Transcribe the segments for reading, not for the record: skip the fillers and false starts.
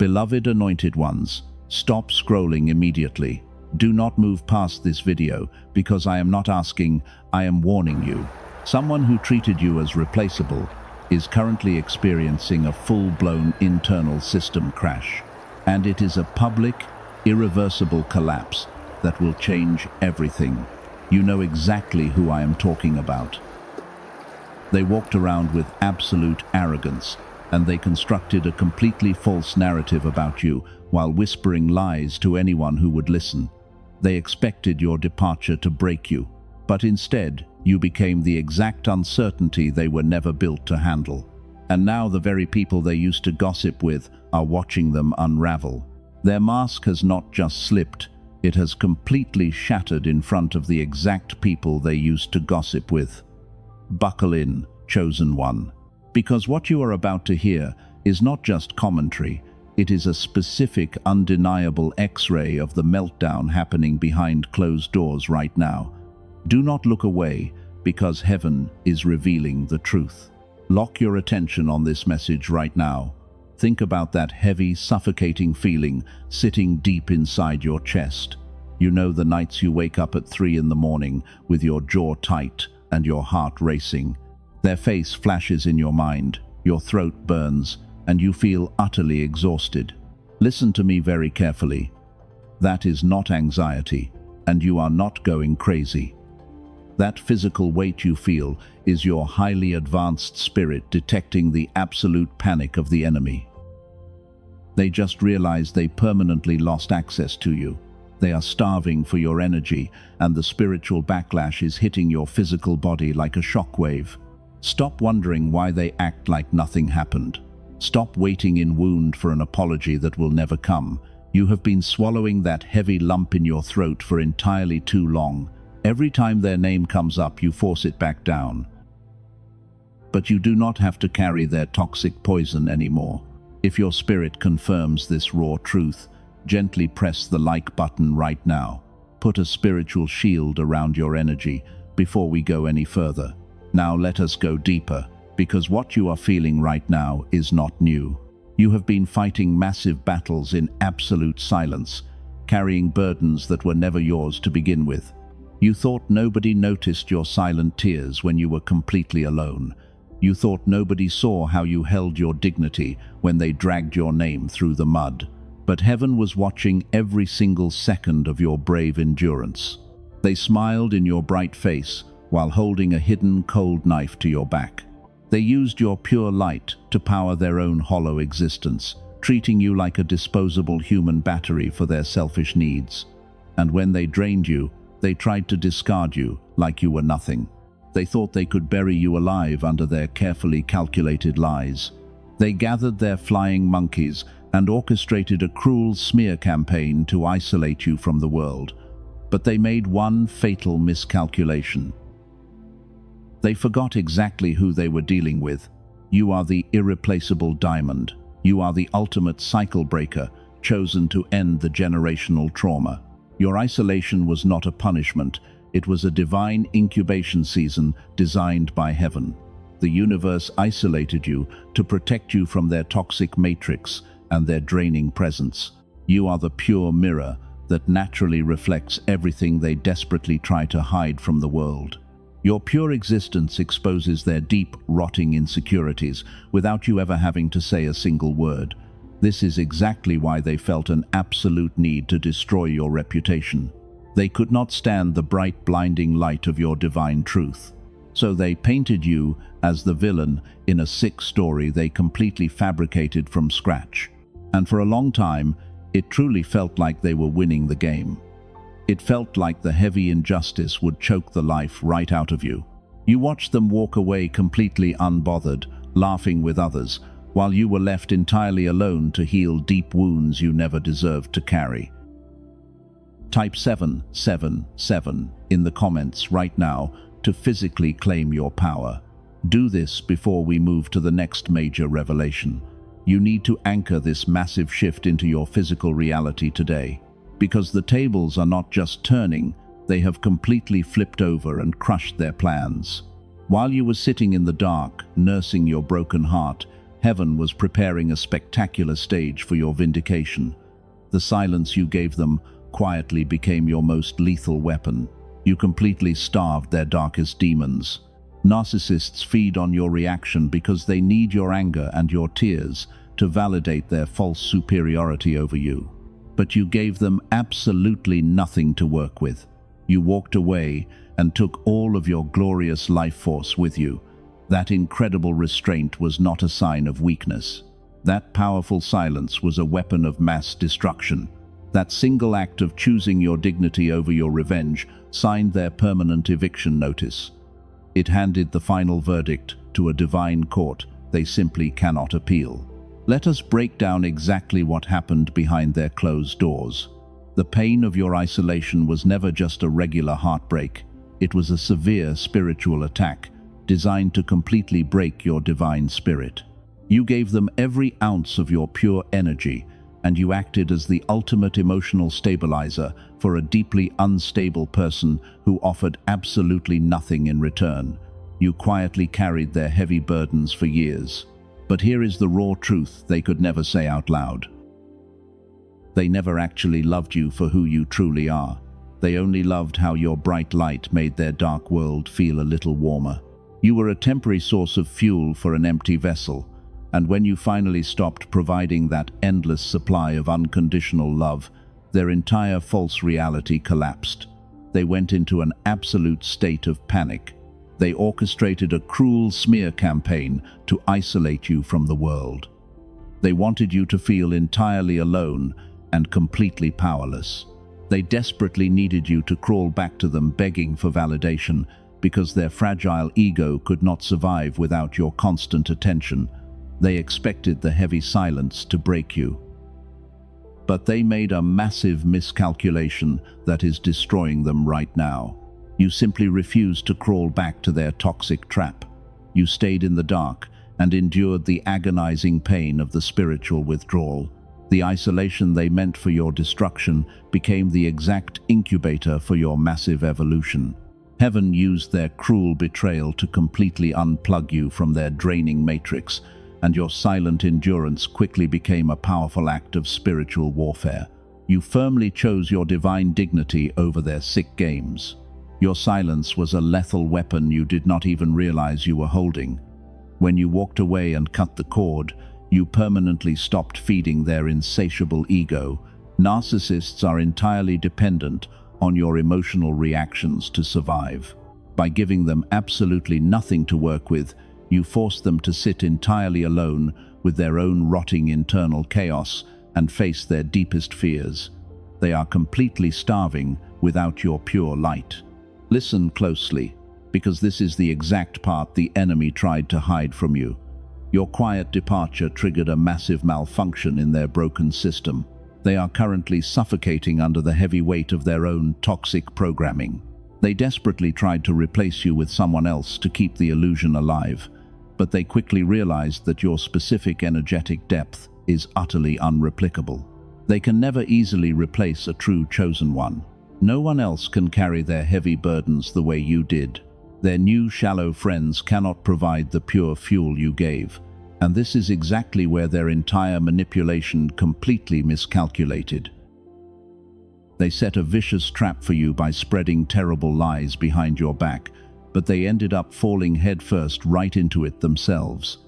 Beloved anointed ones, stop scrolling immediately. Do not move past this video, because I am not asking, I am warning you. Someone who treated you as replaceable is currently experiencing a full-blown internal system crash. And it is a public, irreversible collapse that will change everything. You know exactly who I am talking about. They walked around with absolute arrogance, and they constructed a completely false narrative about you while whispering lies to anyone who would listen. They expected your departure to break you, but instead, you became the exact uncertainty they were never built to handle. And now the very people they used to gossip with are watching them unravel. Their mask has not just slipped, it has completely shattered in front of the exact people they used to gossip with. Buckle in, chosen one, because what you are about to hear is not just commentary, it is a specific, undeniable X-ray of the meltdown happening behind closed doors right now. Do not look away, because heaven is revealing the truth. Lock your attention on this message right now. Think about that heavy, suffocating feeling sitting deep inside your chest. You know the nights you wake up at 3 in the morning with your jaw tight and your heart racing. Their face flashes in your mind, your throat burns, and you feel utterly exhausted. Listen to me very carefully. That is not anxiety, and you are not going crazy. That physical weight you feel is your highly advanced spirit detecting the absolute panic of the enemy. They just realized they permanently lost access to you. They are starving for your energy, and the spiritual backlash is hitting your physical body like a shockwave. Stop wondering why they act like nothing happened. Stop waiting in wound for an apology that will never come. You have been swallowing that heavy lump in your throat for entirely too long. Every time their name comes up, you force it back down. But you do not have to carry their toxic poison anymore. If your spirit confirms this raw truth, gently press the like button right now. Put a spiritual shield around your energy before we go any further. Now let us go deeper, because what you are feeling right now is not new. You have been fighting massive battles in absolute silence, carrying burdens that were never yours to begin with. You thought nobody noticed your silent tears when you were completely alone. You thought nobody saw how you held your dignity when they dragged your name through the mud. But heaven was watching every single second of your brave endurance. They smiled in your bright face while holding a hidden cold knife to your back. They used your pure light to power their own hollow existence, treating you like a disposable human battery for their selfish needs. And when they drained you, they tried to discard you like you were nothing. They thought they could bury you alive under their carefully calculated lies. They gathered their flying monkeys and orchestrated a cruel smear campaign to isolate you from the world. But they made one fatal miscalculation. They forgot exactly who they were dealing with. You are the irreplaceable diamond. You are the ultimate cycle breaker, chosen to end the generational trauma. Your isolation was not a punishment, it was a divine incubation season designed by heaven. The universe isolated you to protect you from their toxic matrix and their draining presence. You are the pure mirror that naturally reflects everything they desperately try to hide from the world. Your pure existence exposes their deep, rotting insecurities without you ever having to say a single word. This is exactly why they felt an absolute need to destroy your reputation. They could not stand the bright, blinding light of your divine truth. So they painted you as the villain in a sick story they completely fabricated from scratch. And for a long time, it truly felt like they were winning the game. It felt like the heavy injustice would choke the life right out of you. You watched them walk away completely unbothered, laughing with others, while you were left entirely alone to heal deep wounds you never deserved to carry. Type 777 in the comments right now to physically claim your power. Do this before we move to the next major revelation. You need to anchor this massive shift into your physical reality today, because the tables are not just turning, they have completely flipped over and crushed their plans. While you were sitting in the dark, nursing your broken heart, Heaven was preparing a spectacular stage for your vindication. The silence you gave them quietly became your most lethal weapon. You completely starved their darkest demons. Narcissists feed on your reaction because they need your anger and your tears to validate their false superiority over you. But you gave them absolutely nothing to work with. You walked away and took all of your glorious life force with you. That incredible restraint was not a sign of weakness. That powerful silence was a weapon of mass destruction. That single act of choosing your dignity over your revenge signed their permanent eviction notice. It handed the final verdict to a divine court they simply cannot appeal. Let us break down exactly what happened behind their closed doors. The pain of your isolation was never just a regular heartbreak. It was a severe spiritual attack, designed to completely break your divine spirit. You gave them every ounce of your pure energy, and you acted as the ultimate emotional stabilizer for a deeply unstable person who offered absolutely nothing in return. You quietly carried their heavy burdens for years. But here is the raw truth they could never say out loud. They never actually loved you for who you truly are. They only loved how your bright light made their dark world feel a little warmer. You were a temporary source of fuel for an empty vessel, and when you finally stopped providing that endless supply of unconditional love, their entire false reality collapsed. They went into an absolute state of panic. They orchestrated a cruel smear campaign to isolate you from the world. They wanted you to feel entirely alone and completely powerless. They desperately needed you to crawl back to them begging for validation, because their fragile ego could not survive without your constant attention. They expected the heavy silence to break you. But they made a massive miscalculation that is destroying them right now. You simply refused to crawl back to their toxic trap. You stayed in the dark and endured the agonizing pain of the spiritual withdrawal. The isolation they meant for your destruction became the exact incubator for your massive evolution. Heaven used their cruel betrayal to completely unplug you from their draining matrix, and your silent endurance quickly became a powerful act of spiritual warfare. You firmly chose your divine dignity over their sick games. Your silence was a lethal weapon you did not even realize you were holding. When you walked away and cut the cord, you permanently stopped feeding their insatiable ego. Narcissists are entirely dependent on your emotional reactions to survive. By giving them absolutely nothing to work with, you force them to sit entirely alone with their own rotting internal chaos and face their deepest fears. They are completely starving without your pure light. Listen closely, because this is the exact part the enemy tried to hide from you. Your quiet departure triggered a massive malfunction in their broken system. They are currently suffocating under the heavy weight of their own toxic programming. They desperately tried to replace you with someone else to keep the illusion alive, but they quickly realized that your specific energetic depth is utterly unreplicable. They can never easily replace a true chosen one. No one else can carry their heavy burdens the way you did. Their new shallow friends cannot provide the pure fuel you gave. And this is exactly where their entire manipulation completely miscalculated. They set a vicious trap for you by spreading terrible lies behind your back, but they ended up falling headfirst right into it themselves.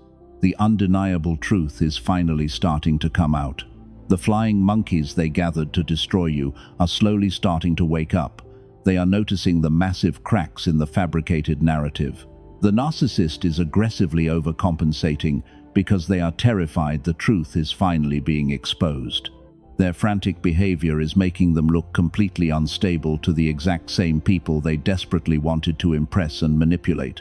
The undeniable truth is finally starting to come out. The flying monkeys they gathered to destroy you are slowly starting to wake up. They are noticing the massive cracks in the fabricated narrative. The narcissist is aggressively overcompensating because they are terrified the truth is finally being exposed. Their frantic behavior is making them look completely unstable to the exact same people they desperately wanted to impress and manipulate.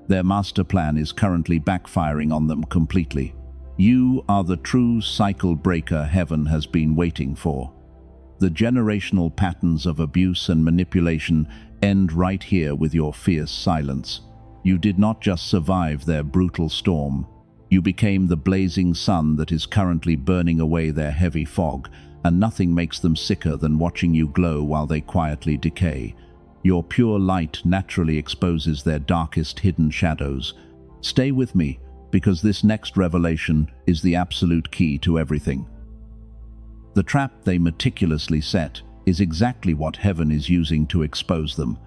Their master plan is currently backfiring on them completely. You are the true cycle breaker Heaven has been waiting for. The generational patterns of abuse and manipulation end right here with your fierce silence. You did not just survive their brutal storm. You became the blazing sun that is currently burning away their heavy fog, and nothing makes them sicker than watching you glow while they quietly decay. Your pure light naturally exposes their darkest hidden shadows. Stay with me, because this next revelation is the absolute key to everything. The trap they meticulously set is exactly what heaven is using to expose them.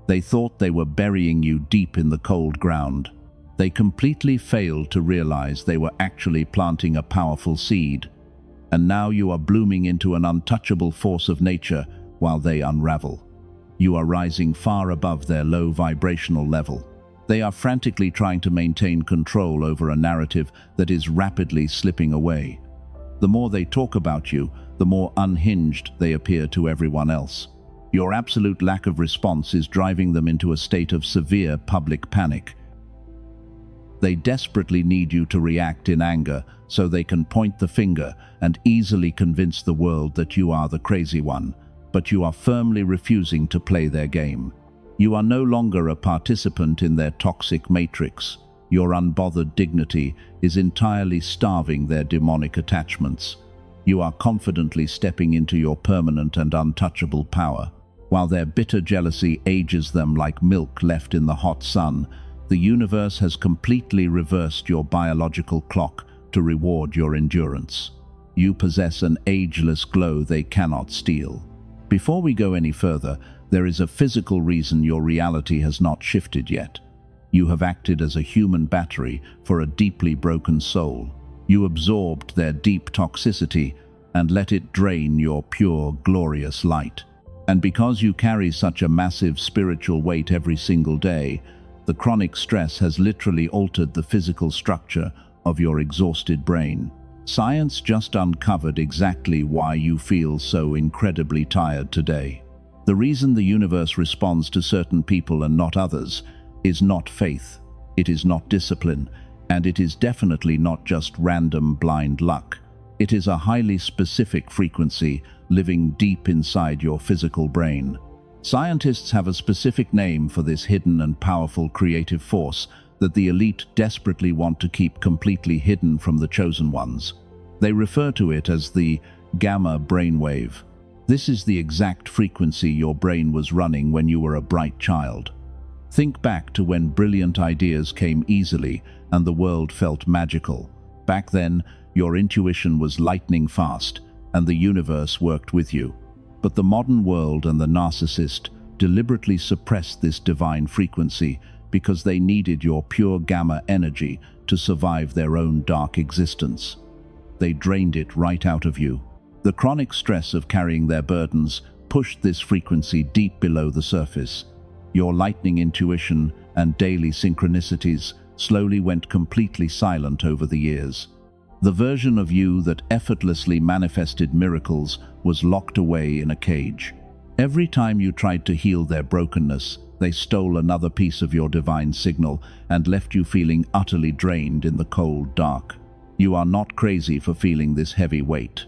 They thought they were burying you deep in the cold ground. They completely failed to realize they were actually planting a powerful seed. And now you are blooming into an untouchable force of nature while they unravel. You are rising far above their low vibrational level. They are frantically trying to maintain control over a narrative that is rapidly slipping away. The more they talk about you, the more unhinged they appear to everyone else. Your absolute lack of response is driving them into a state of severe public panic. They desperately need you to react in anger so they can point the finger and easily convince the world that you are the crazy one, but you are firmly refusing to play their game. You are no longer a participant in their toxic matrix. Your unbothered dignity is entirely starving their demonic attachments. You are confidently stepping into your permanent and untouchable power. While their bitter jealousy ages them like milk left in the hot sun, the universe has completely reversed your biological clock to reward your endurance. You possess an ageless glow they cannot steal. Before we go any further, there is a physical reason your reality has not shifted yet. You have acted as a human battery for a deeply broken soul. You absorbed their deep toxicity and let it drain your pure, glorious light. And because you carry such a massive spiritual weight every single day, the chronic stress has literally altered the physical structure of your exhausted brain. Science just uncovered exactly why you feel so incredibly tired today. The reason the universe responds to certain people and not others is not faith, it is not discipline, and it is definitely not just random blind luck. It is a highly specific frequency living deep inside your physical brain. Scientists have a specific name for this hidden and powerful creative force that the elite desperately want to keep completely hidden from the chosen ones. They refer to it as the gamma brainwave. This is the exact frequency your brain was running when you were a bright child. Think back to when brilliant ideas came easily and the world felt magical. Back then, your intuition was lightning fast and the universe worked with you. But the modern world and the narcissist deliberately suppressed this divine frequency because they needed your pure gamma energy to survive their own dark existence. They drained it right out of you. The chronic stress of carrying their burdens pushed this frequency deep below the surface. Your lightning intuition and daily synchronicities slowly went completely silent over the years. The version of you that effortlessly manifested miracles was locked away in a cage. Every time you tried to heal their brokenness, they stole another piece of your divine signal and left you feeling utterly drained in the cold dark. You are not crazy for feeling this heavy weight.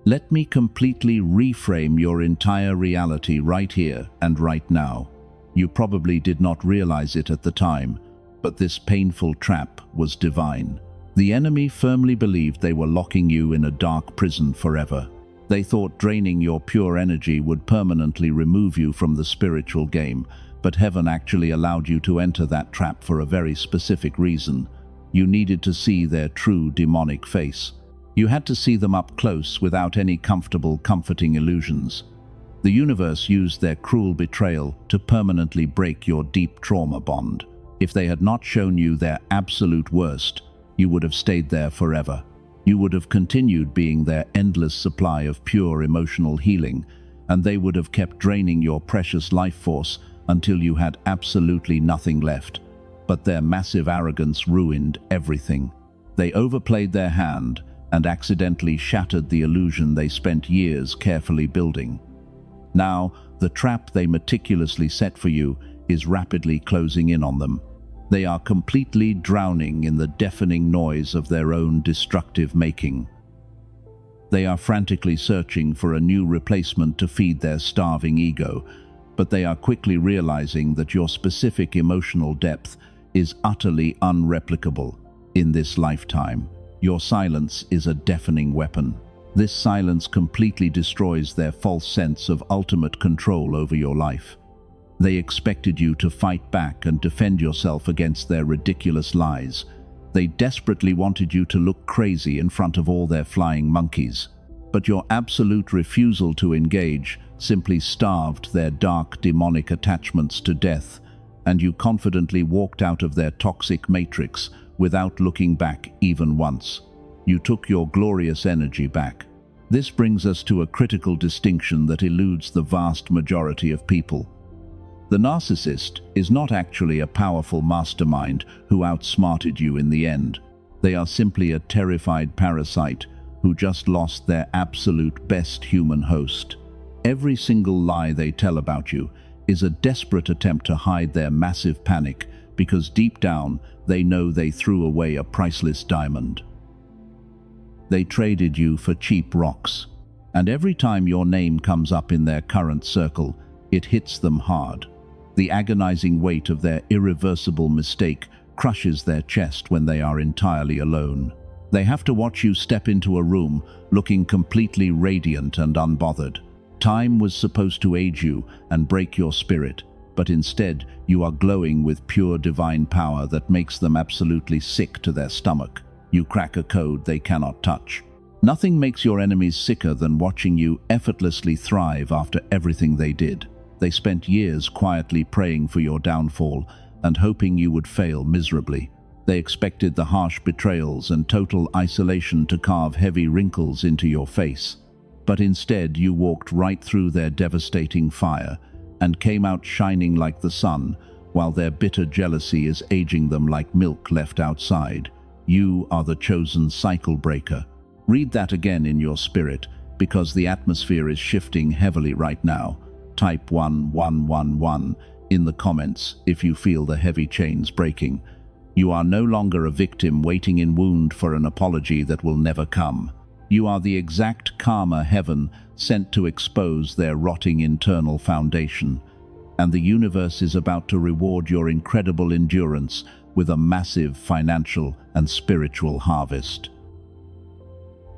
Let me completely reframe your entire reality right here and right now. You probably did not realize it at the time, but this painful trap was divine. The enemy firmly believed they were locking you in a dark prison forever. They thought draining your pure energy would permanently remove you from the spiritual game, but heaven actually allowed you to enter that trap for a very specific reason. You needed to see their true demonic face. You had to see them up close without any comfortable, comforting illusions. The universe used their cruel betrayal to permanently break your deep trauma bond. If they had not shown you their absolute worst, you would have stayed there forever. You would have continued being their endless supply of pure emotional healing, and they would have kept draining your precious life force until you had absolutely nothing left. But their massive arrogance ruined everything. They overplayed their hand and accidentally shattered the illusion they spent years carefully building. Now, the trap they meticulously set for you is rapidly closing in on them. They are completely drowning in the deafening noise of their own destructive making. They are frantically searching for a new replacement to feed their starving ego, but they are quickly realizing that your specific emotional depth is utterly unreplicable in this lifetime. Your silence is a deafening weapon. This silence completely destroys their false sense of ultimate control over your life. They expected you to fight back and defend yourself against their ridiculous lies. They desperately wanted you to look crazy in front of all their flying monkeys. But your absolute refusal to engage simply starved their dark demonic attachments to death, and you confidently walked out of their toxic matrix without looking back even once. You took your glorious energy back. This brings us to a critical distinction that eludes the vast majority of people. The narcissist is not actually a powerful mastermind who outsmarted you in the end. They are simply a terrified parasite who just lost their absolute best human host. Every single lie they tell about you is a desperate attempt to hide their massive panic, because deep down they know they threw away a priceless diamond. They traded you for cheap rocks, and every time your name comes up in their current circle, it hits them hard. The agonizing weight of their irreversible mistake crushes their chest when they are entirely alone. They have to watch you step into a room looking completely radiant and unbothered. Time was supposed to age you and break your spirit, but instead you are glowing with pure divine power that makes them absolutely sick to their stomach. You crack a code they cannot touch. Nothing makes your enemies sicker than watching you effortlessly thrive after everything they did. They spent years quietly praying for your downfall and hoping you would fail miserably. They expected the harsh betrayals and total isolation to carve heavy wrinkles into your face. But instead you walked right through their devastating fire and came out shining like the sun, while their bitter jealousy is aging them like milk left outside. You are the chosen cycle breaker. Read that again in your spirit, because the atmosphere is shifting heavily right now. Type 1111 in the comments if you feel the heavy chains breaking. You are no longer a victim waiting in wound for an apology that will never come. You are the exact karma heaven sent to expose their rotting internal foundation. And the universe is about to reward your incredible endurance with a massive financial and spiritual harvest.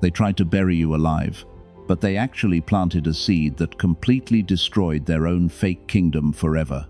They tried to bury you alive, but they actually planted a seed that completely destroyed their own fake kingdom forever.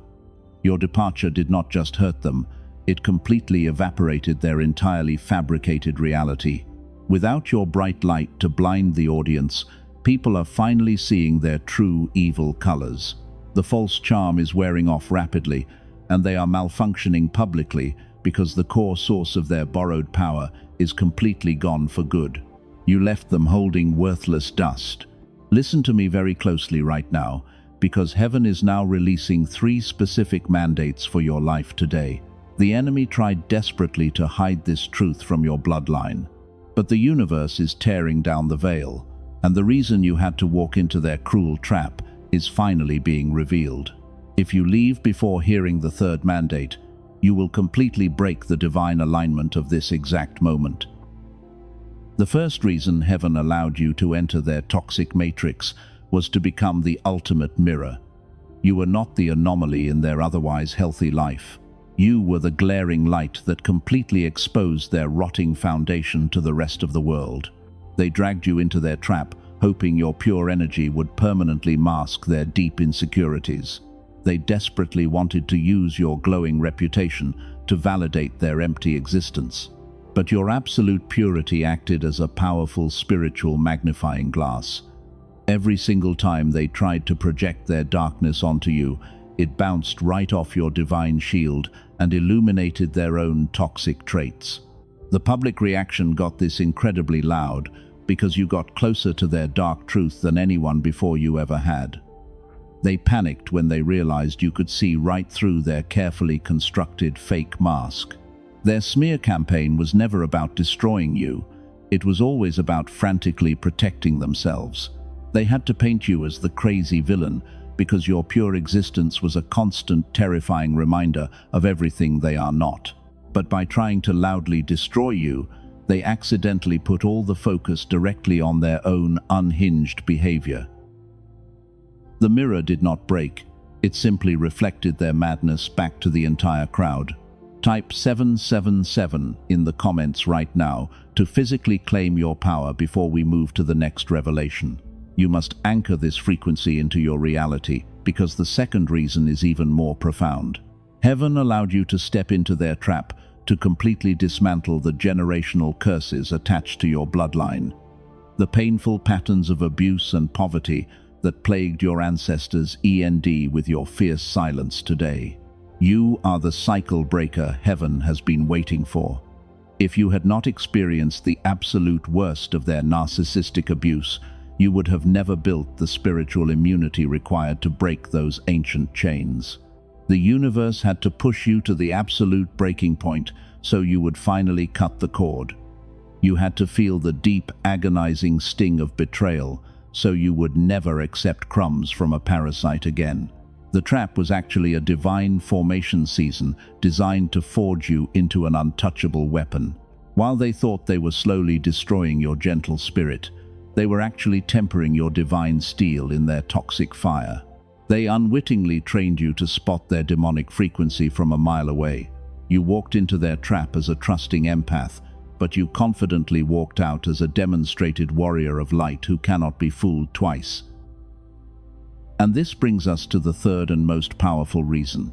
Your departure did not just hurt them, it completely evaporated their entirely fabricated reality. Without your bright light to blind the audience, people are finally seeing their true evil colors. The false charm is wearing off rapidly, and they are malfunctioning publicly because the core source of their borrowed power is completely gone for good. You left them holding worthless dust. Listen to me very closely right now, because heaven is now releasing 3 specific mandates for your life today. The enemy tried desperately to hide this truth from your bloodline, but the universe is tearing down the veil, and the reason you had to walk into their cruel trap is finally being revealed. If you leave before hearing the 3rd mandate, you will completely break the divine alignment of this exact moment. The first reason heaven allowed you to enter their toxic matrix was to become the ultimate mirror. You were not the anomaly in their otherwise healthy life. You were the glaring light that completely exposed their rotting foundation to the rest of the world. They dragged you into their trap, hoping your pure energy would permanently mask their deep insecurities. They desperately wanted to use your glowing reputation to validate their empty existence. But your absolute purity acted as a powerful spiritual magnifying glass. Every single time they tried to project their darkness onto you, it bounced right off your divine shield and illuminated their own toxic traits. The public reaction got this incredibly loud because you got closer to their dark truth than anyone before you ever had. They panicked when they realized you could see right through their carefully constructed fake mask. Their smear campaign was never about destroying you. It was always about frantically protecting themselves. They had to paint you as the crazy villain because your pure existence was a constant, terrifying reminder of everything they are not. But by trying to loudly destroy you, they accidentally put all the focus directly on their own unhinged behavior. The mirror did not break. It simply reflected their madness back to the entire crowd. Type 777 in the comments right now to physically claim your power before we move to the next revelation. You must anchor this frequency into your reality, because the second reason is even more profound. Heaven allowed you to step into their trap to completely dismantle the generational curses attached to your bloodline. The painful patterns of abuse and poverty that plagued your ancestors end with your fierce silence today. You are the cycle breaker heaven has been waiting for. If you had not experienced the absolute worst of their narcissistic abuse, you would have never built the spiritual immunity required to break those ancient chains. The universe had to push you to the absolute breaking point so you would finally cut the cord. You had to feel the deep, agonizing sting of betrayal so you would never accept crumbs from a parasite again. The trap was actually a divine formation season designed to forge you into an untouchable weapon. While they thought they were slowly destroying your gentle spirit, they were actually tempering your divine steel in their toxic fire. They unwittingly trained you to spot their demonic frequency from a mile away. You walked into their trap as a trusting empath, but you confidently walked out as a demonstrated warrior of light who cannot be fooled twice. And this brings us to the third and most powerful reason,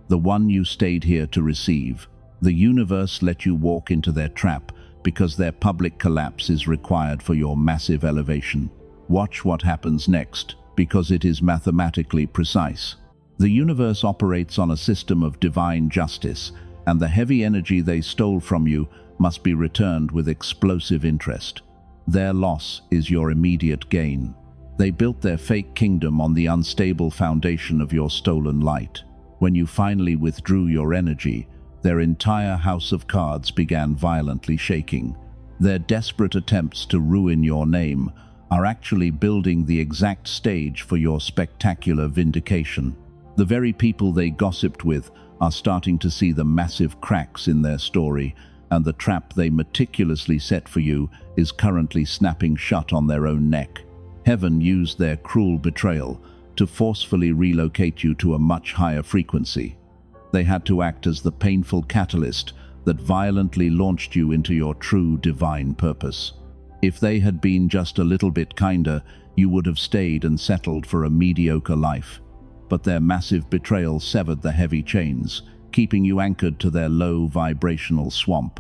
the one you stayed here to receive. The universe let you walk into their trap because their public collapse is required for your massive elevation. Watch what happens next, because it is mathematically precise. The universe operates on a system of divine justice, and the heavy energy they stole from you must be returned with explosive interest. Their loss is your immediate gain. They built their fake kingdom on the unstable foundation of your stolen light. When you finally withdrew your energy, their entire house of cards began violently shaking. Their desperate attempts to ruin your name are actually building the exact stage for your spectacular vindication. The very people they gossiped with are starting to see the massive cracks in their story, and the trap they meticulously set for you is currently snapping shut on their own neck. Heaven used their cruel betrayal to forcefully relocate you to a much higher frequency. They had to act as the painful catalyst that violently launched you into your true divine purpose. If they had been just a little bit kinder, you would have stayed and settled for a mediocre life. But their massive betrayal severed the heavy chains, keeping you anchored to their low vibrational swamp.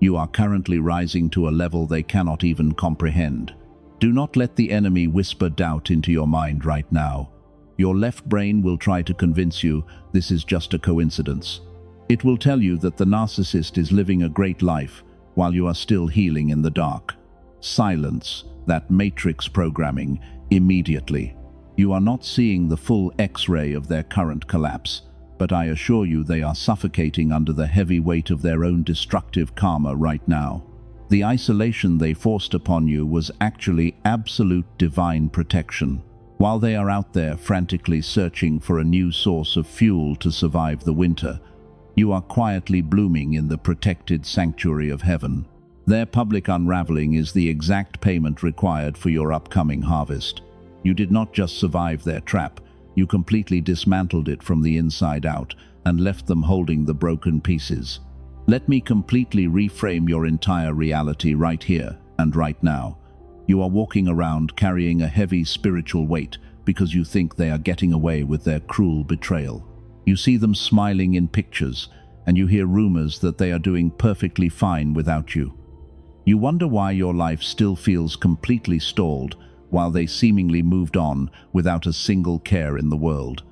You are currently rising to a level they cannot even comprehend. Do not let the enemy whisper doubt into your mind right now. Your left brain will try to convince you this is just a coincidence. It will tell you that the narcissist is living a great life while you are still healing in the dark. Silence that matrix programming immediately. You are not seeing the full X-ray of their current collapse, but I assure you they are suffocating under the heavy weight of their own destructive karma right now. The isolation they forced upon you was actually absolute divine protection. While they are out there frantically searching for a new source of fuel to survive the winter, you are quietly blooming in the protected sanctuary of heaven. Their public unraveling is the exact payment required for your upcoming harvest. You did not just survive their trap, you completely dismantled it from the inside out and left them holding the broken pieces. Let me completely reframe your entire reality right here and right now. You are walking around carrying a heavy spiritual weight because you think they are getting away with their cruel betrayal. You see them smiling in pictures, and you hear rumors that they are doing perfectly fine without you. You wonder why your life still feels completely stalled while they seemingly moved on without a single care in the world.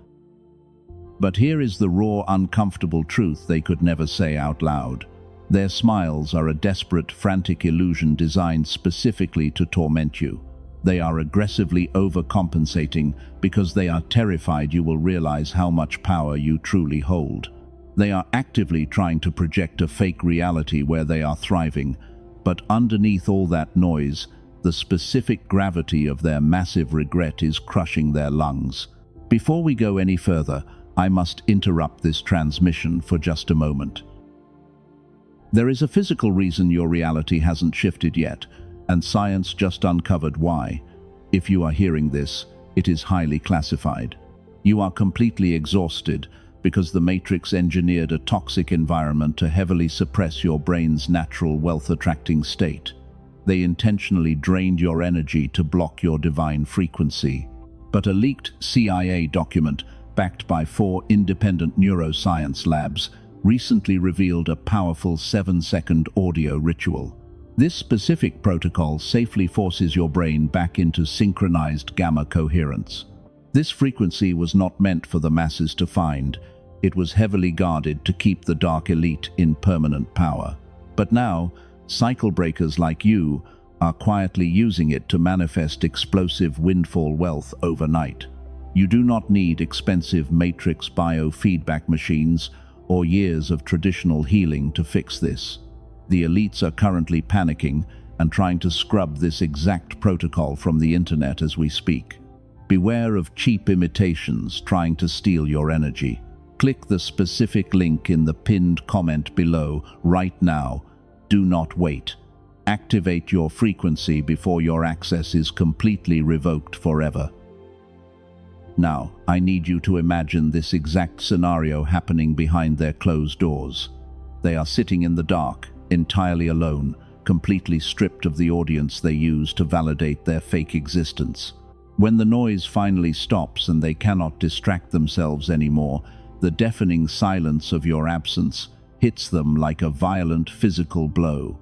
But here is the raw, uncomfortable truth they could never say out loud. Their smiles are a desperate, frantic illusion designed specifically to torment you. They are aggressively overcompensating because they are terrified you will realize how much power you truly hold. They are actively trying to project a fake reality where they are thriving, but underneath all that noise, the specific gravity of their massive regret is crushing their lungs. Before we go any further, I must interrupt this transmission for just a moment. There is a physical reason your reality hasn't shifted yet, and science just uncovered why. If you are hearing this, it is highly classified. You are completely exhausted because the Matrix engineered a toxic environment to heavily suppress your brain's natural wealth-attracting state. They intentionally drained your energy to block your divine frequency. But a leaked CIA document, backed by 4 independent neuroscience labs, recently revealed a powerful 7-second audio ritual. This specific protocol safely forces your brain back into synchronized gamma coherence. This frequency was not meant for the masses to find. It was heavily guarded to keep the dark elite in permanent power. But now, cycle breakers like you are quietly using it to manifest explosive windfall wealth overnight. You do not need expensive matrix biofeedback machines or years of traditional healing to fix this. The elites are currently panicking and trying to scrub this exact protocol from the internet as we speak. Beware of cheap imitations trying to steal your energy. Click the specific link in the pinned comment below right now. Do not wait. Activate your frequency before your access is completely revoked forever. Now, I need you to imagine this exact scenario happening behind their closed doors. They are sitting in the dark, entirely alone, completely stripped of the audience they use to validate their fake existence. When the noise finally stops and they cannot distract themselves anymore, the deafening silence of your absence hits them like a violent physical blow.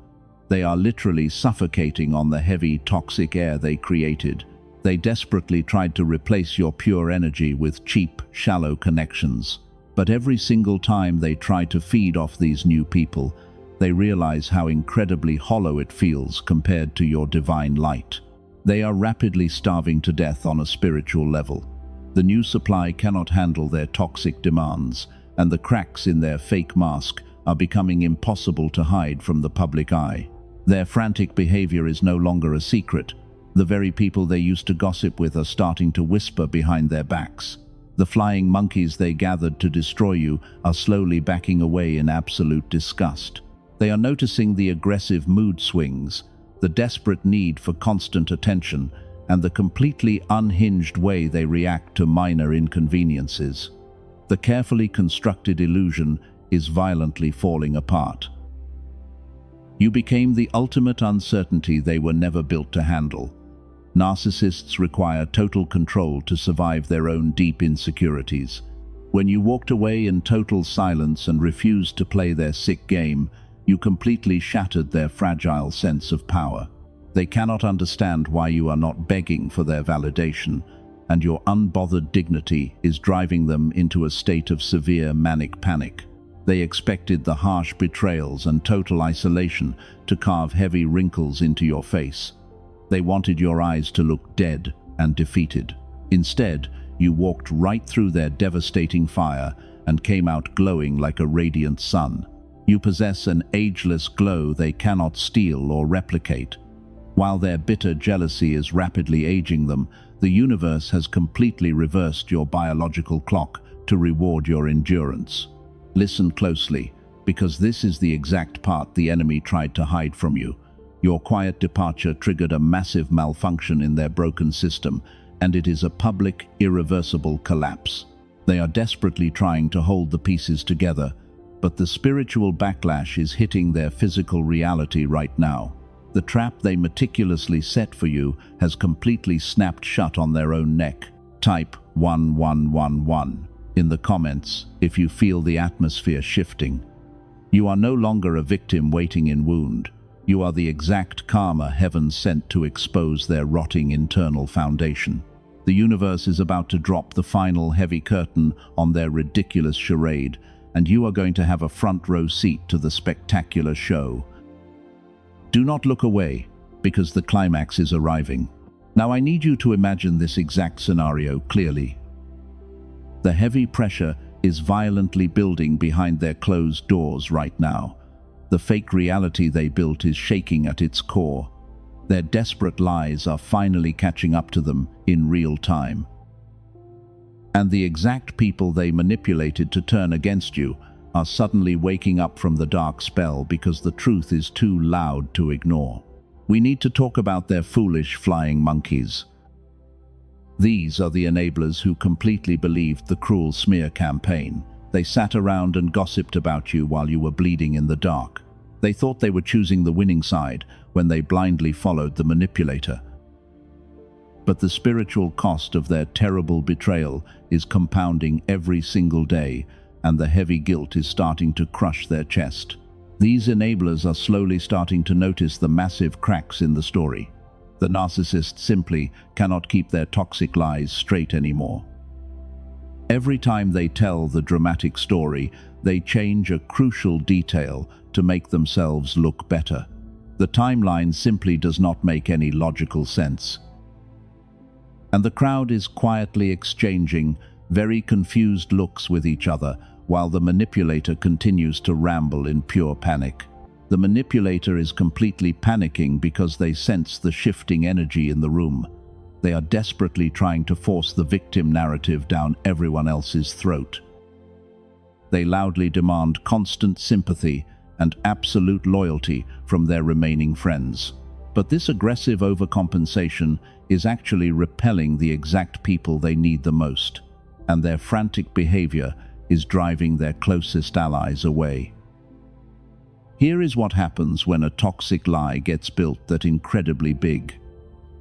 They are literally suffocating on the heavy, toxic air they created. They desperately tried to replace your pure energy with cheap, shallow connections. But every single time they try to feed off these new people, they realize how incredibly hollow it feels compared to your divine light. They are rapidly starving to death on a spiritual level. The new supply cannot handle their toxic demands, and the cracks in their fake mask are becoming impossible to hide from the public eye. Their frantic behavior is no longer a secret. The very people they used to gossip with are starting to whisper behind their backs. The flying monkeys they gathered to destroy you are slowly backing away in absolute disgust. They are noticing the aggressive mood swings, the desperate need for constant attention, and the completely unhinged way they react to minor inconveniences. The carefully constructed illusion is violently falling apart. You became the ultimate uncertainty they were never built to handle. Narcissists require total control to survive their own deep insecurities. When you walked away in total silence and refused to play their sick game, you completely shattered their fragile sense of power. They cannot understand why you are not begging for their validation, and your unbothered dignity is driving them into a state of severe manic panic. They expected the harsh betrayals and total isolation to carve heavy wrinkles into your face. They wanted your eyes to look dead and defeated. Instead, you walked right through their devastating fire and came out glowing like a radiant sun. You possess an ageless glow they cannot steal or replicate. While their bitter jealousy is rapidly aging them, the universe has completely reversed your biological clock to reward your endurance. Listen closely, because this is the exact part the enemy tried to hide from you. Your quiet departure triggered a massive malfunction in their broken system, and it is a public, irreversible collapse. They are desperately trying to hold the pieces together, but the spiritual backlash is hitting their physical reality right now. The trap they meticulously set for you has completely snapped shut on their own neck. Type 1111 in the comments if you feel the atmosphere shifting. You are no longer a victim waiting in wound. You are the exact karma heaven sent to expose their rotting internal foundation. The universe is about to drop the final heavy curtain on their ridiculous charade, and you are going to have a front row seat to the spectacular show. Do not look away, because the climax is arriving. Now I need you to imagine this exact scenario clearly. The heavy pressure is violently building behind their closed doors right now. The fake reality they built is shaking at its core. Their desperate lies are finally catching up to them in real time. And the exact people they manipulated to turn against you are suddenly waking up from the dark spell because the truth is too loud to ignore. We need to talk about their foolish flying monkeys. These are the enablers who completely believed the cruel smear campaign. They sat around and gossiped about you while you were bleeding in the dark. They thought they were choosing the winning side, when they blindly followed the manipulator. But the spiritual cost of their terrible betrayal is compounding every single day, and the heavy guilt is starting to crush their chest. These enablers are slowly starting to notice the massive cracks in the story. The narcissists simply cannot keep their toxic lies straight anymore. Every time they tell the dramatic story, they change a crucial detail to make themselves look better. The timeline simply does not make any logical sense. And the crowd is quietly exchanging very confused looks with each other, while the manipulator continues to ramble in pure panic. The manipulator is completely panicking because they sense the shifting energy in the room. They are desperately trying to force the victim narrative down everyone else's throat. They loudly demand constant sympathy and absolute loyalty from their remaining friends. But this aggressive overcompensation is actually repelling the exact people they need the most, and their frantic behavior is driving their closest allies away. Here is what happens when a toxic lie gets built that incredibly big.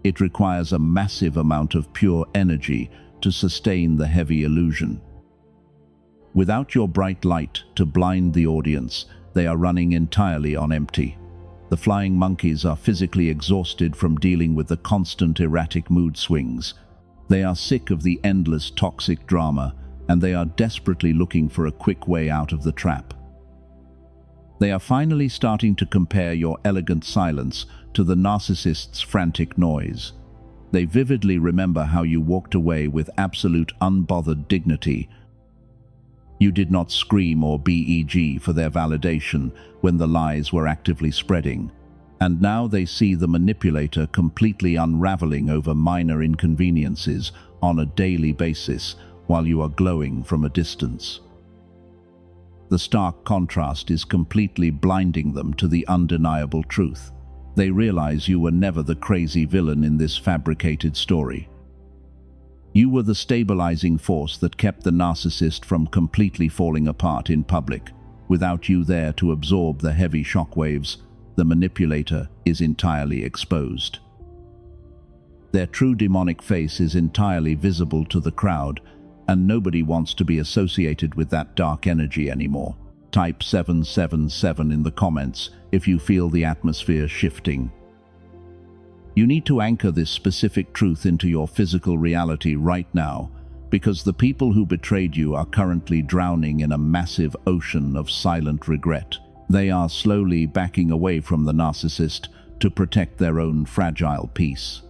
It requires a massive amount of pure energy to sustain the heavy illusion. Without your bright light to blind the audience, they are running entirely on empty. The flying monkeys are physically exhausted from dealing with the constant erratic mood swings. They are sick of the endless toxic drama, and they are desperately looking for a quick way out of the trap. They are finally starting to compare your elegant silence to the narcissist's frantic noise. They vividly remember how you walked away with absolute unbothered dignity. You did not scream or beg for their validation when the lies were actively spreading. And now they see the manipulator completely unraveling over minor inconveniences on a daily basis while you are glowing from a distance. The stark contrast is completely blinding them to the undeniable truth. They realize you were never the crazy villain in this fabricated story. You were the stabilizing force that kept the narcissist from completely falling apart in public. Without you there to absorb the heavy shockwaves, the manipulator is entirely exposed. Their true demonic face is entirely visible to the crowd, and nobody wants to be associated with that dark energy anymore. Type 777 in the comments if you feel the atmosphere shifting. You need to anchor this specific truth into your physical reality right now, because the people who betrayed you are currently drowning in a massive ocean of silent regret. They are slowly backing away from the narcissist to protect their own fragile peace.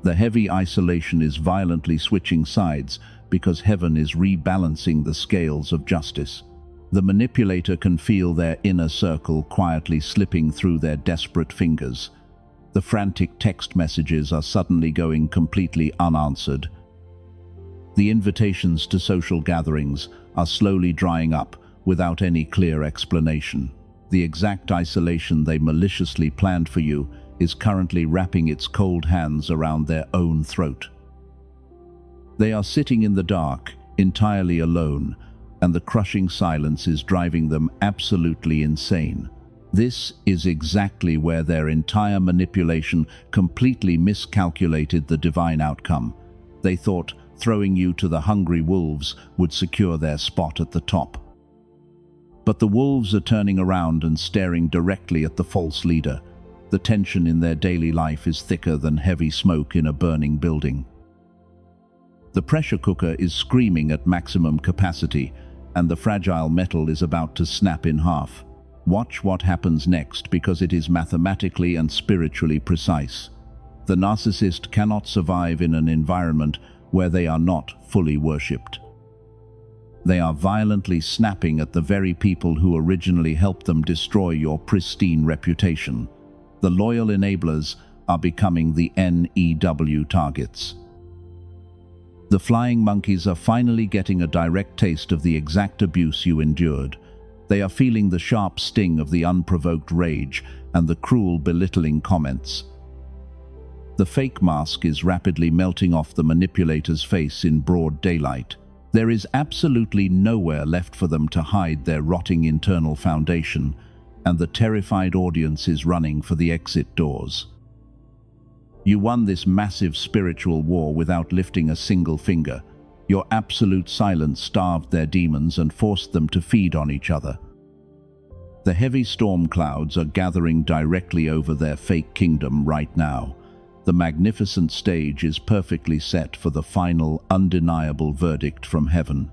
The heavy isolation is violently switching sides because heaven is rebalancing the scales of justice. The manipulator can feel their inner circle quietly slipping through their desperate fingers. The frantic text messages are suddenly going completely unanswered. The invitations to social gatherings are slowly drying up without any clear explanation. The exact isolation they maliciously planned for you is currently wrapping its cold hands around their own throat. They are sitting in the dark, entirely alone, and the crushing silence is driving them absolutely insane. This is exactly where their entire manipulation completely miscalculated the divine outcome. They thought throwing you to the hungry wolves would secure their spot at the top. But the wolves are turning around and staring directly at the false leader. The tension in their daily life is thicker than heavy smoke in a burning building. The pressure cooker is screaming at maximum capacity, and the fragile metal is about to snap in half. Watch what happens next, because it is mathematically and spiritually precise. The narcissist cannot survive in an environment where they are not fully worshipped. They are violently snapping at the very people who originally helped them destroy your pristine reputation. The loyal enablers are becoming the NEW targets. The flying monkeys are finally getting a direct taste of the exact abuse you endured. They are feeling the sharp sting of the unprovoked rage and the cruel, belittling comments. The fake mask is rapidly melting off the manipulator's face in broad daylight. There is absolutely nowhere left for them to hide their rotting internal foundation, and the terrified audience is running for the exit doors. You won this massive spiritual war without lifting a single finger. Your absolute silence starved their demons and forced them to feed on each other. The heavy storm clouds are gathering directly over their fake kingdom right now. The magnificent stage is perfectly set for the final, undeniable verdict from heaven.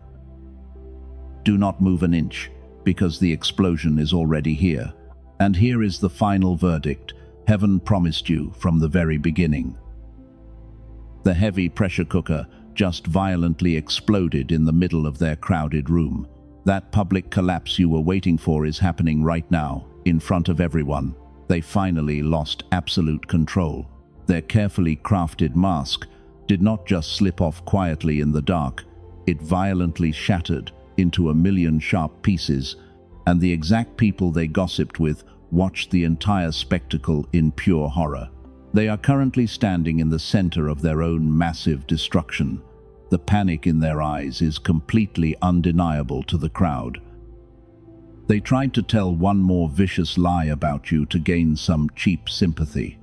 Do not move an inch, because the explosion is already here. And here is the final verdict heaven promised you from the very beginning. The heavy pressure cooker just violently exploded in the middle of their crowded room. That public collapse you were waiting for is happening right now, in front of everyone. They finally lost absolute control. Their carefully crafted mask did not just slip off quietly in the dark, it violently shattered into a million sharp pieces, and the exact people they gossiped with watched the entire spectacle in pure horror. They are currently standing in the center of their own massive destruction. The panic in their eyes is completely undeniable to the crowd. They tried to tell one more vicious lie about you to gain some cheap sympathy.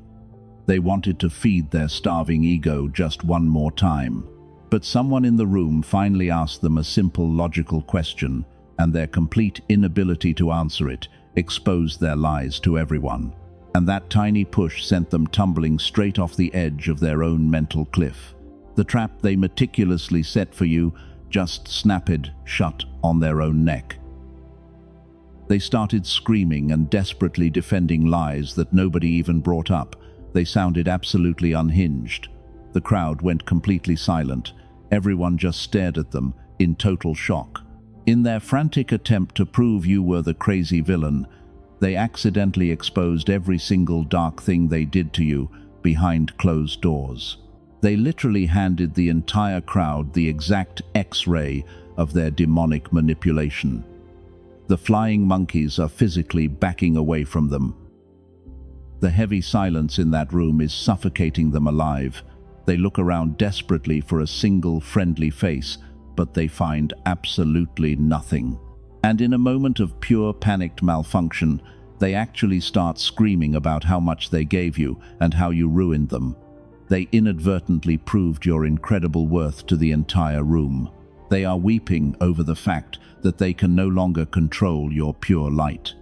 They wanted to feed their starving ego just one more time. But someone in the room finally asked them a simple logical question, and their complete inability to answer it exposed their lies to everyone. And that tiny push sent them tumbling straight off the edge of their own mental cliff. The trap they meticulously set for you just snapped shut on their own neck. They started screaming and desperately defending lies that nobody even brought up. They sounded absolutely unhinged. The crowd went completely silent. Everyone just stared at them in total shock. In their frantic attempt to prove you were the crazy villain, they accidentally exposed every single dark thing they did to you behind closed doors. They literally handed the entire crowd the exact X-ray of their demonic manipulation. The flying monkeys are physically backing away from them. The heavy silence in that room is suffocating them alive. They look around desperately for a single friendly face, but they find absolutely nothing. And in a moment of pure panicked malfunction, they actually start screaming about how much they gave you and how you ruined them. They inadvertently proved your incredible worth to the entire room. They are weeping over the fact that they can no longer control your pure light.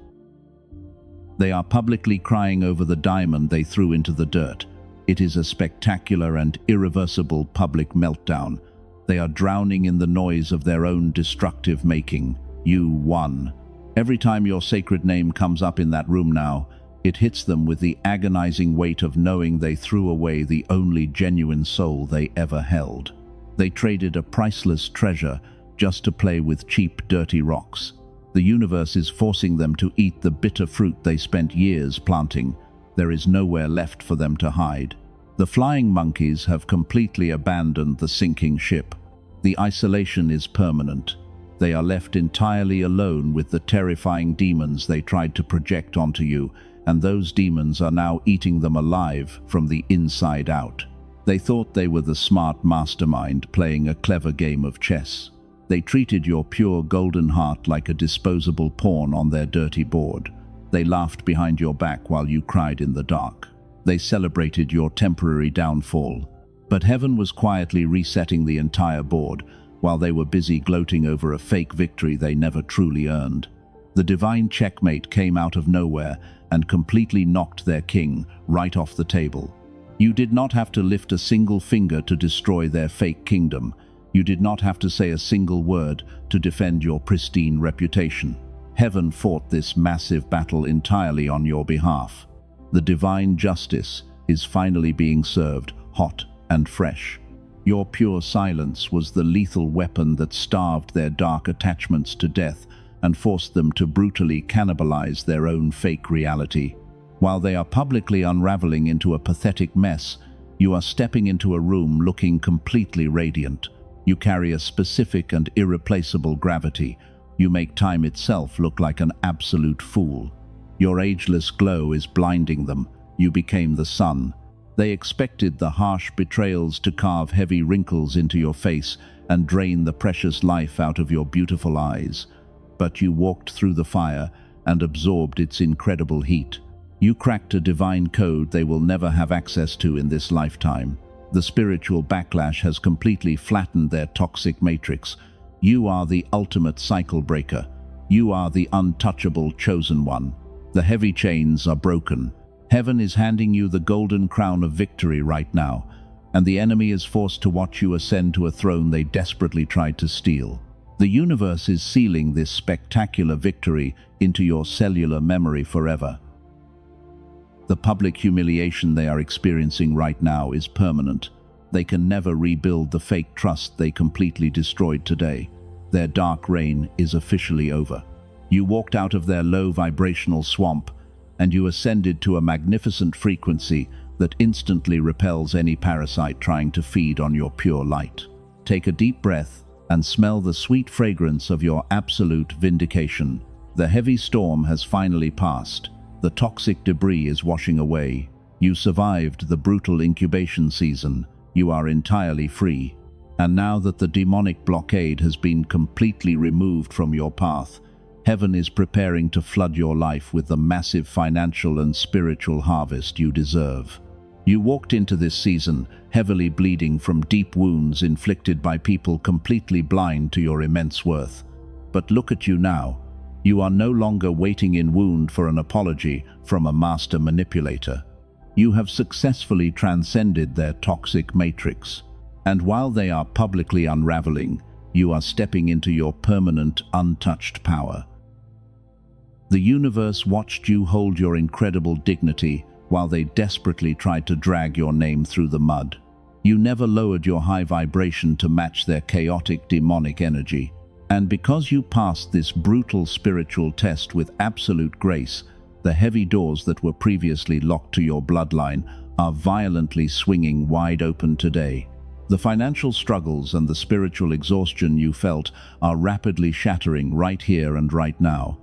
They are publicly crying over the diamond they threw into the dirt. It is a spectacular and irreversible public meltdown. They are drowning in the noise of their own destructive making. You won. Every time your sacred name comes up in that room now, it hits them with the agonizing weight of knowing they threw away the only genuine soul they ever held. They traded a priceless treasure just to play with cheap, dirty rocks. The universe is forcing them to eat the bitter fruit they spent years planting. There is nowhere left for them to hide. The flying monkeys have completely abandoned the sinking ship. The isolation is permanent. They are left entirely alone with the terrifying demons they tried to project onto you, and those demons are now eating them alive from the inside out. They thought they were the smart mastermind playing a clever game of chess. They treated your pure golden heart like a disposable pawn on their dirty board. They laughed behind your back while you cried in the dark. They celebrated your temporary downfall. But heaven was quietly resetting the entire board, while they were busy gloating over a fake victory they never truly earned. The divine checkmate came out of nowhere and completely knocked their king right off the table. You did not have to lift a single finger to destroy their fake kingdom. You did not have to say a single word to defend your pristine reputation. Heaven fought this massive battle entirely on your behalf. The divine justice is finally being served, hot and fresh. Your pure silence was the lethal weapon that starved their dark attachments to death and forced them to brutally cannibalize their own fake reality. While they are publicly unraveling into a pathetic mess, you are stepping into a room looking completely radiant. You carry a specific and irreplaceable gravity. You make time itself look like an absolute fool. Your ageless glow is blinding them. You became the sun. They expected the harsh betrayals to carve heavy wrinkles into your face and drain the precious life out of your beautiful eyes. But you walked through the fire, and absorbed its incredible heat. You cracked a divine code they will never have access to in this lifetime. The spiritual backlash has completely flattened their toxic matrix. You are the ultimate cycle breaker. You are the untouchable chosen one. The heavy chains are broken. Heaven is handing you the golden crown of victory right now, and the enemy is forced to watch you ascend to a throne they desperately tried to steal. The universe is sealing this spectacular victory into your cellular memory forever. The public humiliation they are experiencing right now is permanent. They can never rebuild the fake trust they completely destroyed today. Their dark reign is officially over. You walked out of their low vibrational swamp, and you ascended to a magnificent frequency that instantly repels any parasite trying to feed on your pure light. Take a deep breath and smell the sweet fragrance of your absolute vindication. The heavy storm has finally passed. The toxic debris is washing away. You survived the brutal incubation season. You are entirely free. And now that the demonic blockade has been completely removed from your path, heaven is preparing to flood your life with the massive financial and spiritual harvest you deserve. You walked into this season heavily bleeding from deep wounds inflicted by people completely blind to your immense worth. But look at you now. You are no longer waiting in wound for an apology from a master manipulator. You have successfully transcended their toxic matrix. And while they are publicly unraveling, you are stepping into your permanent, untouched power. The universe watched you hold your incredible dignity while they desperately tried to drag your name through the mud. You never lowered your high vibration to match their chaotic, demonic energy. And because you passed this brutal spiritual test with absolute grace, the heavy doors that were previously locked to your bloodline are violently swinging wide open today. The financial struggles and the spiritual exhaustion you felt are rapidly shattering right here and right now.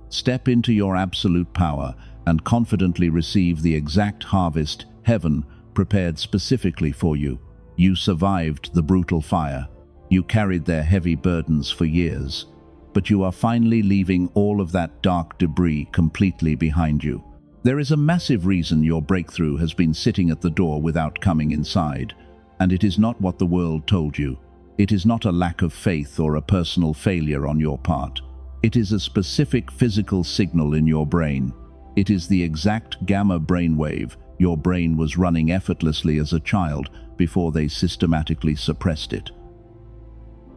Step into your absolute power and confidently receive the exact harvest heaven prepared specifically for you. You survived the brutal fire. You carried their heavy burdens for years, but you are finally leaving all of that dark debris completely behind you. There is a massive reason your breakthrough has been sitting at the door without coming inside, and it is not what the world told you. It is not a lack of faith or a personal failure on your part. It is a specific physical signal in your brain. It is the exact gamma brainwave your brain was running effortlessly as a child before they systematically suppressed it.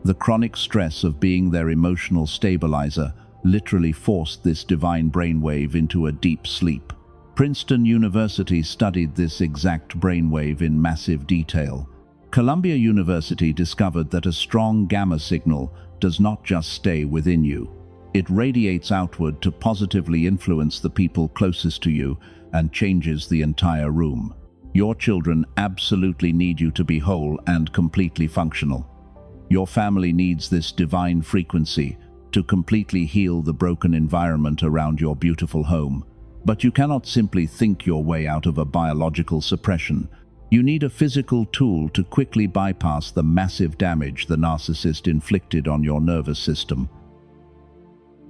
The chronic stress of being their emotional stabilizer literally forced this divine brainwave into a deep sleep. Princeton University studied this exact brainwave in massive detail. Columbia University discovered that a strong gamma signal does not just stay within you. It radiates outward to positively influence the people closest to you and changes the entire room. Your children absolutely need you to be whole and completely functional. Your family needs this divine frequency to completely heal the broken environment around your beautiful home. But you cannot simply think your way out of a biological suppression. You need a physical tool to quickly bypass the massive damage the narcissist inflicted on your nervous system.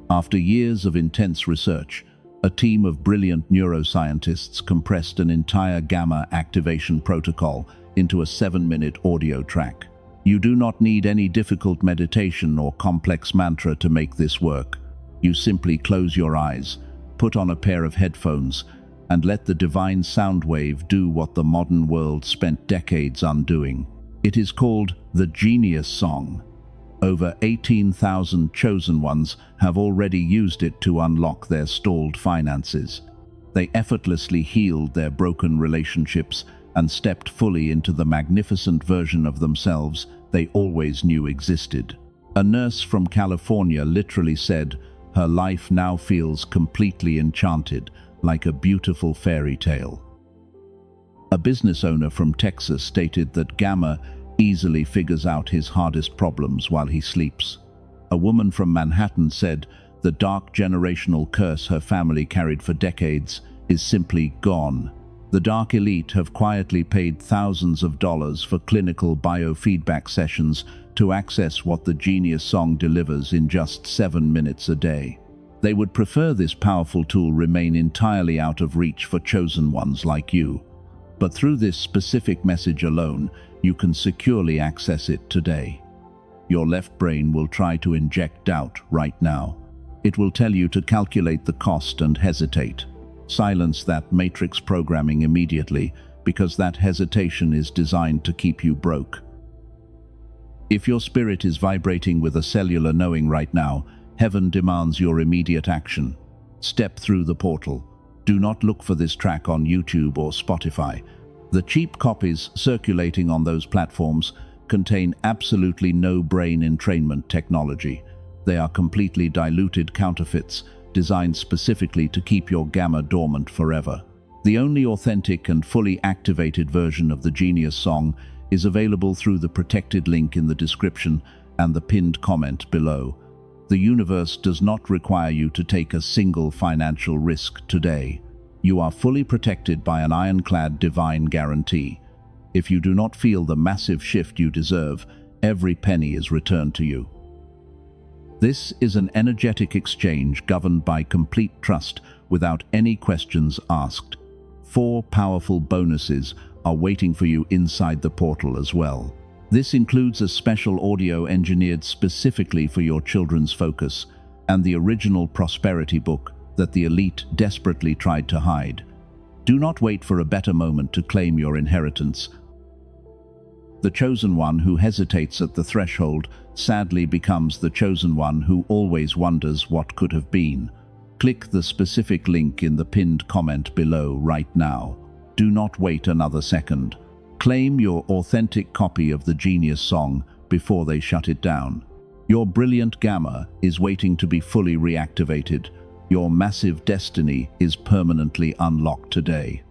After years of intense research, a team of brilliant neuroscientists compressed an entire gamma activation protocol into a 7-minute audio track. You do not need any difficult meditation or complex mantra to make this work. You simply close your eyes, put on a pair of headphones, and let the divine sound wave do what the modern world spent decades undoing. It is called the Genius Song. Over 18,000 chosen ones have already used it to unlock their stalled finances. They effortlessly healed their broken relationships and stepped fully into the magnificent version of themselves they always knew existed. A nurse from California literally said, "Her life now feels completely enchanted, like a beautiful fairy tale." A business owner from Texas stated that gamma easily figures out his hardest problems while he sleeps. A woman from Manhattan said the dark generational curse her family carried for decades is simply gone. The dark elite have quietly paid thousands of dollars for clinical biofeedback sessions to access what the Genius Song delivers in just 7 minutes a day. They would prefer this powerful tool remain entirely out of reach for chosen ones like you. But through this specific message alone, you can securely access it today. Your left brain will try to inject doubt right now. It will tell you to calculate the cost and hesitate. Silence that matrix programming immediately, because that hesitation is designed to keep you broke. If your spirit is vibrating with a cellular knowing right now, heaven demands your immediate action. Step through the portal. Do not look for this track on YouTube or Spotify. The cheap copies circulating on those platforms contain absolutely no brain entrainment technology. They are completely diluted counterfeits designed specifically to keep your gamma dormant forever. The only authentic and fully activated version of the Genius song is available through the protected link in the description and the pinned comment below. The universe does not require you to take a single financial risk today. You are fully protected by an ironclad divine guarantee. If you do not feel the massive shift you deserve, every penny is returned to you. This is an energetic exchange governed by complete trust without any questions asked. 4 powerful bonuses are waiting for you inside the portal as well. This includes a special audio engineered specifically for your children's focus and the original prosperity book that the elite desperately tried to hide. Do not wait for a better moment to claim your inheritance. The chosen one who hesitates at the threshold sadly becomes the chosen one who always wonders what could have been. Click the specific link in the pinned comment below right now. Do not wait another second. Claim your authentic copy of the Genius song before they shut it down. Your brilliant gamma is waiting to be fully reactivated. Your massive destiny is permanently unlocked today.